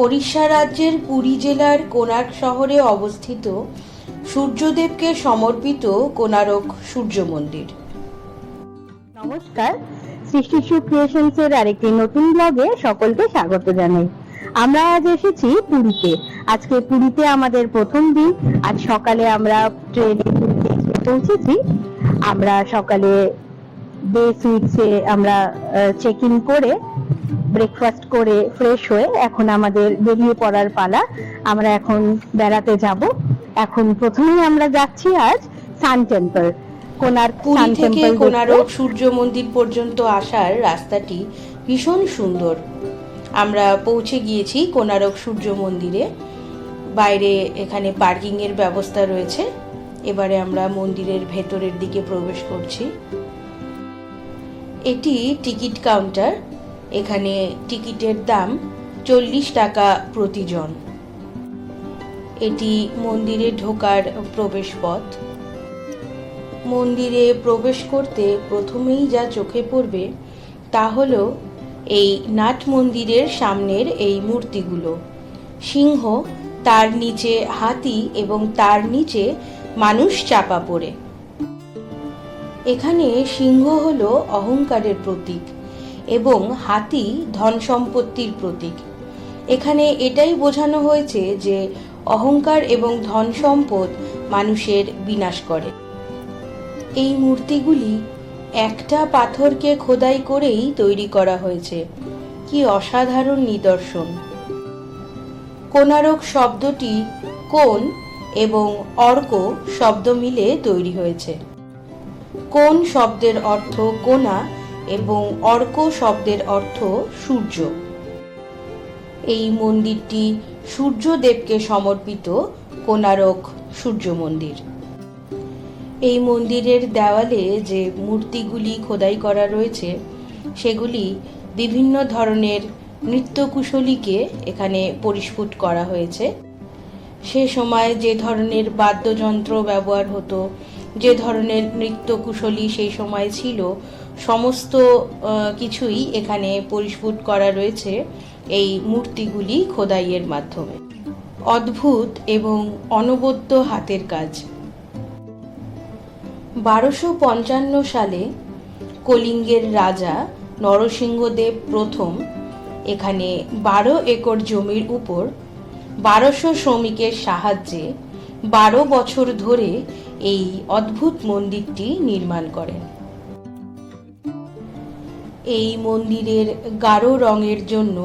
ওড়িশা রাজ্যের পুরী জেলার কোণার্ক শহরে অবস্থিত সূর্যদেবকে সমর্পিত কোণারক সূর্য মন্দির। নমস্কার, সৃষ্টি ক্রিয়েশনস এর আরেকটি নতুন ব্লগে সকলকে স্বাগত জানাই। আমরা আজ এসেছি পুরীতে। আজকে পুরীতে আমাদের প্রথম দিন। আজ সকালে আমরা ট্রেনে পুরীতে পৌঁছেছি। আমরা সকালে ডে সুইটসে আমরা চেক ইন করে ব্রেকফাস্ট করে ফ্রেশ হয়ে এখন আমাদের বেরিয়ে পড়ার পালা। আমরা এখন বেড়াতে যাব। এখন প্রথমেই আমরা যাচ্ছি আজ সান টেম্পল, কোণার্ক সান থেকে টেম্পল। কোণারক সূর্য মন্দির পর্যন্ত আসার রাস্তাটি ভীষণ সুন্দর। আমরা পৌঁছে গিয়েছি কোণারক সূর্য মন্দিরে। বাইরে এখানে পার্কিং এর ব্যবস্থা রয়েছে। এবারে আমরা মন্দিরের ভেতরের দিকে প্রবেশ করছি। এটি টিকিট কাউন্টার। এখানে টিকিটের দাম 40 টাকা প্রতিজন। এটি মন্দিরে ঢোকার প্রবেশ পথ। মন্দিরে প্রবেশ করতে প্রথমেই যা চোখে পড়বে তা হলো এই নাট মন্দিরের সামনের এই মূর্তিগুলো। সিংহ, তার নিচে হাতি এবং তার নিচে মানুষ চাপা পড়ে। এখানে সিংহ হলো অহংকারের প্রতীক এবং হাতি ধন সম্পত্তির প্রতীক। এখানে এটাই বোঝানো হয়েছে যে অহংকার এবং ধন সম্পদ মানুষের বিনাশ করে। এই মূর্তিগুলি একটা পাথরকে খোদাই করেই তৈরি করা হয়েছে। কি অসাধারণ নিদর্শন! কোণারক শব্দটি কোণ এবং অর্ক শব্দ মিলে তৈরি হয়েছে। কোণ শব্দের অর্থ কোণা এবং অর্ক শব্দের অর্থ সূর্য। এই মন্দিরটি সূর্যদেবকে সমর্পিত কোণারক সূর্য মন্দির। এই মন্দিরের দেওয়ালে যে মূর্তিগুলি খোদাই করা রয়েছে সেগুলি বিভিন্ন ধরনের নৃত্যকুশলীকে এখানে পরিস্ফুট করা হয়েছে। সে সময় যে ধরনের বাদ্যযন্ত্র ব্যবহার হতো, যে ধরনের নৃত্যকুশলী সেই সময় ছিল, সমস্ত কিছুই এখানে পরিস্ফুট করা রয়েছে এই মূর্তিগুলি খোদাইয়ের মাধ্যমে। অদ্ভুত এবং অনবদ্য হাতের কাজ। 1255 সালে কলিঙ্গের রাজা নরসিংহদেব প্রথম এখানে 12 একর জমির উপর 1200 শ্রমিকের সাহায্যে 12 বছর ধরে এই অদ্ভুত মন্দিরটি নির্মাণ করেন। এই মন্দিরের গাঢ় রঙের জন্য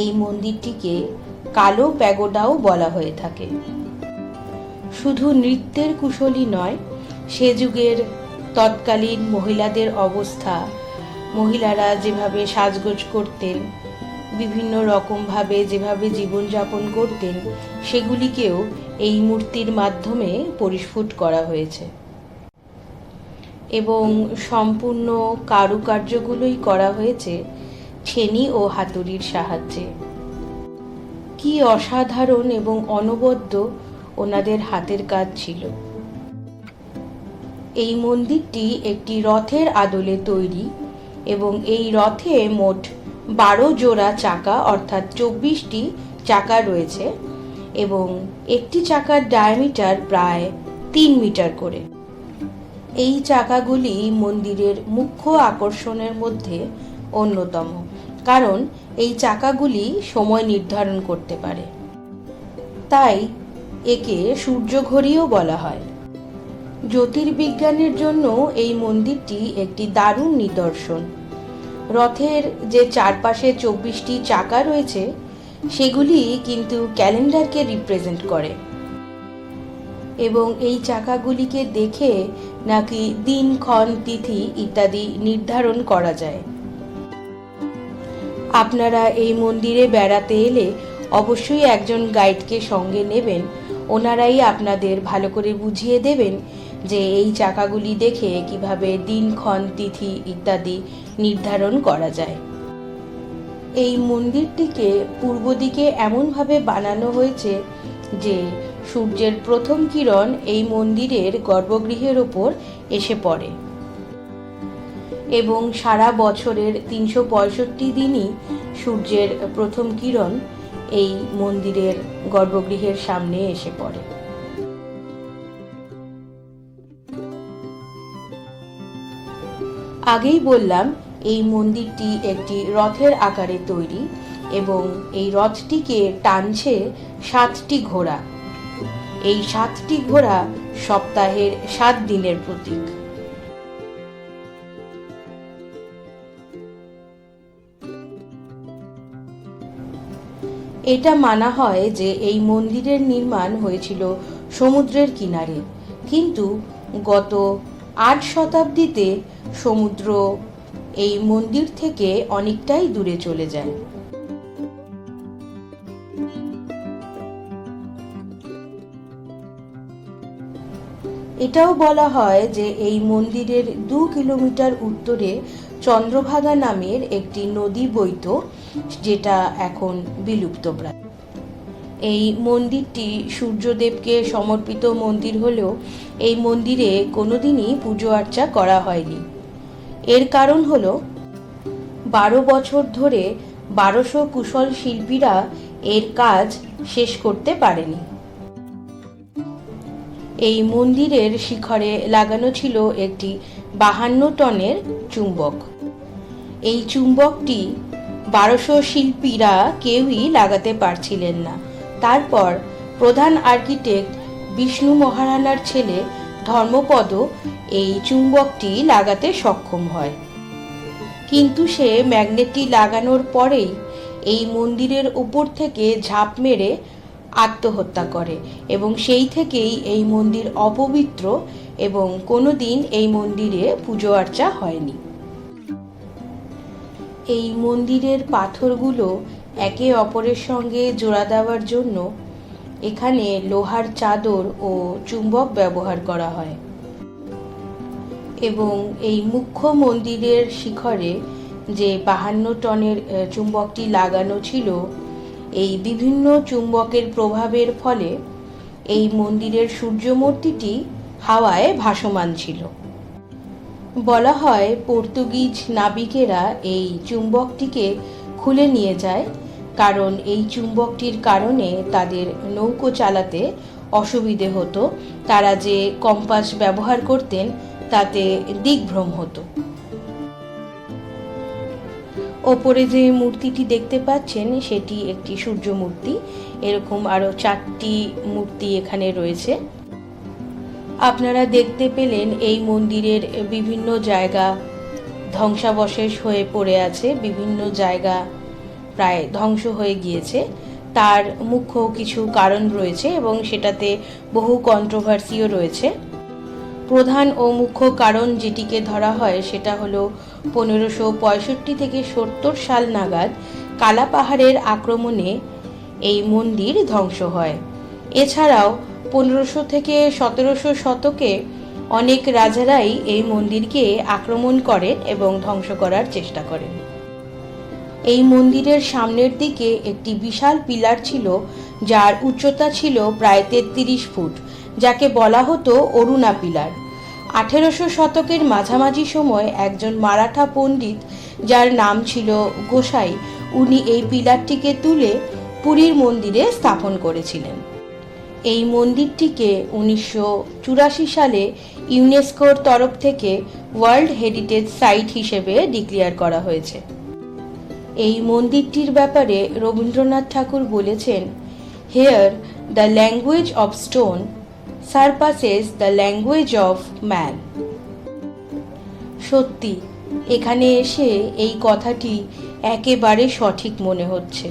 এই মন্দিরটিকে কালো প্যাগোডাও বলা হয়ে থাকে। শুধু নৃত্যের কুশলী নয়, সে যুগের তৎকালীন মহিলাদের অবস্থা, মহিলারা যেভাবে সাজগোজ করতেন, বিভিন্ন রকমভাবে যেভাবে জীবনযাপন করতেন, সেগুলিকেও এই মূর্তির মাধ্যমে পরিস্ফুট করা হয়েছে এবং সম্পূর্ণ কারুকার্যগুলোই করা হয়েছে ছেনি ও হাতুড়ির সাহায্যে। কি অসাধারণ এবং অনবদ্য ওনাদের হাতের কাজ ছিল! এই মন্দিরটি একটি রথের আদলে তৈরি এবং এই রথে মোট 12 জোড়া চাকা অর্থাৎ 24টি চাকা রয়েছে এবং একটি চাকার ডায়ামিটার প্রায় 3 মিটার করে। এই চাকাগুলি মন্দিরের মুখ্য আকর্ষণের মধ্যে অন্যতম, কারণ এই চাকাগুলি সময় নির্ধারণ করতে পারে। তাই একে সূর্যঘড়িও বলা হয়। জ্যোতির্বিজ্ঞানের জন্য এই মন্দিরটি একটি দারুণ নিদর্শন। রথের যে চারপাশে 24টি চাকা রয়েছে সেগুলি কিন্তু ক্যালেন্ডারকে রিপ্রেজেন্ট করে এবং এই চাকাগুলিকে দেখে নাকি দিনক্ষণ তিথি ইত্যাদি নির্ধারণ করা যায়। আপনারা এই মন্দিরে বেড়াতে এলে অবশ্যই একজন গাইডকে সঙ্গে নেবেন। ওনারাই আপনাদের ভালো করে বুঝিয়ে দেবেন যে এই চাকাগুলি দেখে কিভাবে দিনক্ষণ তিথি ইত্যাদি নির্ধারণ করা যায়। এই মন্দিরটিকে পূর্ব দিকে এমনভাবে বানানো হয়েছে যে সূর্যের প্রথম কিরণ এই মন্দিরের গর্ভগৃহের ওপর এসে পড়ে এবং সারা বছরের 365 দিনই সূর্যের প্রথম কিরণ এই মন্দিরের গর্ভগৃহের সামনে এসে পড়ে। আগেই বললাম এই মন্দিরটি একটি রথের আকারে তৈরি এবং এই রথটিকে টানছে 7টি ঘোড়া। এই 7টি ঘোড়া সপ্তাহের 7 দিনের প্রতীক। এটা মানা হয় যে এই মন্দিরের নির্মাণ হয়েছিল সমুদ্রের কিনারে, কিন্তু গত 8 শতাব্দীতে সমুদ্র এই মন্দির থেকে অনেকটাই দূরে চলে যায়। এটাও বলা হয় যে এই মন্দিরের 2 কিলোমিটার উত্তরে চন্দ্রভাগা নামের একটি নদী বইত, যেটা এখন বিলুপ্তপ্রায়। এই মন্দিরটি সূর্যদেবকে সমর্পিত মন্দির হলেও এই মন্দিরে কোনোদিনই পুজো আর্চা করা হয়নি। এর কারণ হলো 12 বছর ধরে 1200 কুশল শিল্পীরা এর কাজ শেষ করতে পারেনি। এই মন্দিরের শিখরে লাগানো ছিল একটি 52 টনের চুম্বক। এই চুম্বকটি 1200 শিল্পীরা কেউই লাগাতে পারছিলেন না। তারপর প্রধান আর্কিটেক্ট বিষ্ণু মহারানার ছেলে ধর্মপদ এই চুম্বকটি লাগাতে সক্ষম হয়, কিন্তু সে ম্যাগনেটটি লাগানোর পরেই এই মন্দিরের উপর থেকে ঝাঁপ মেরে আত্মহত্যা করে এবং সেই থেকেই এই মন্দির অপবিত্র এবং কোনোদিন এই মন্দিরে পুজো আর্চা হয়নি। এই মন্দিরের পাথরগুলো একে অপরের সঙ্গে জোড়া দেওয়ার জন্য এখানে লোহার চাদর ও চুম্বক ব্যবহার করা হয় এবং এই মুখ্য মন্দিরের শিখরে যে 52 টনের চুম্বকটি লাগানো ছিল, এই বিভিন্ন চুম্বকের প্রভাবের ফলে এই মন্দিরের সূর্য মূর্তিটি হাওয়ায় ভাসমান ছিল। বলা হয় পর্তুগিজ নাবিকেরা এই চুম্বকটিকে খুলে নিয়ে যায়, কারণ এই চুম্বকটির কারণে তাদের নৌকো চালাতে অসুবিধে হতো। তারা যে কম্পাস ব্যবহার করতেন তাতে দিকভ্রম হতো। ওপরে যে মূর্তিটি দেখতে পাচ্ছেন সেটি একটি সূর্য মূর্তি। এরকম আরো 4টি মূর্তি এখানে রয়েছে। আপনারা দেখতে পেলেন এই মন্দিরের বিভিন্ন জায়গা ধ্বংসাবশেষ হয়ে পড়ে আছে, বিভিন্ন জায়গা প্রায় ধ্বংস হয়ে গিয়েছে। তার মুখ্য কিছু কারণ রয়েছে এবং সেটাতে বহু কন্ট্রোভার্সিও রয়েছে। প্রধান ও মুখ্য কারণ যেটিকে ধরা হয় সেটা হলো 1565 থেকে 70 সাল নাগাদ কালা পাহাড়ের আক্রমণে এই মন্দির ধ্বংস হয়। এছাড়াও 1500 থেকে 1700 শতকে অনেক রাজারাই এই মন্দিরকে আক্রমণ করেন এবং ধ্বংস করার চেষ্টা করেন। এই মন্দিরের সামনের দিকে একটি বিশাল পিলার ছিল, যার উচ্চতা ছিল প্রায় 33 ফুট, যাকে বলা হতো অরুণা পিলার। 1800 শতকের মাঝামাঝি সময় একজন মারাঠা পণ্ডিত, যার নাম ছিল গোসাই, উনি এই পিলারটিকে তুলে পুরীর মন্দিরে স্থাপন করেছিলেন। এই মন্দিরটিকে 1984 সালে ইউনেস্কোর তরফ থেকে ওয়ার্ল্ড হেরিটেজ সাইট হিসেবে ডিক্লেয়ার করা হয়েছে। এই মন্দিরটির ব্যাপারে রবীন্দ্রনাথ ঠাকুর বলেছেন, "Here the language of stone surpasses the language of man." সত্যি এখানে এসে এই কথাটি একেবারে সঠিক মনে হচ্ছে।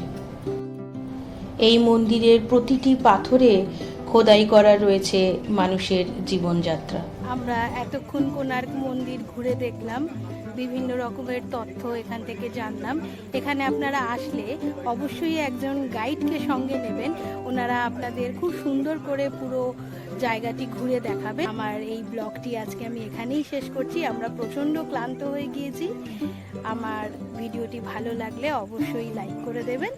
এই মন্দিরের প্রতিটি পাথরে খোদাই করা রয়েছে মানুষের জীবনযাত্রা। আমরা এতক্ষণ কোণার্ক মন্দির ঘুরে দেখলাম, বিভিন্ন রকমের তথ্য এখান থেকে জানলাম। এখানে আপনারা আসলে অবশ্যই একজন গাইডকে সঙ্গে নেবেন, ওনারা আপনাদের খুব সুন্দর করে পুরো জায়গাটি ঘুরে দেখাবে। আমার এই ব্লগটি আজকে আমি এখানেই শেষ করছি। আমরা প্রচণ্ড ক্লান্ত হয়ে গিয়েছি। আমার ভিডিওটি ভালো লাগলে অবশ্যই লাইক করে দেবেন।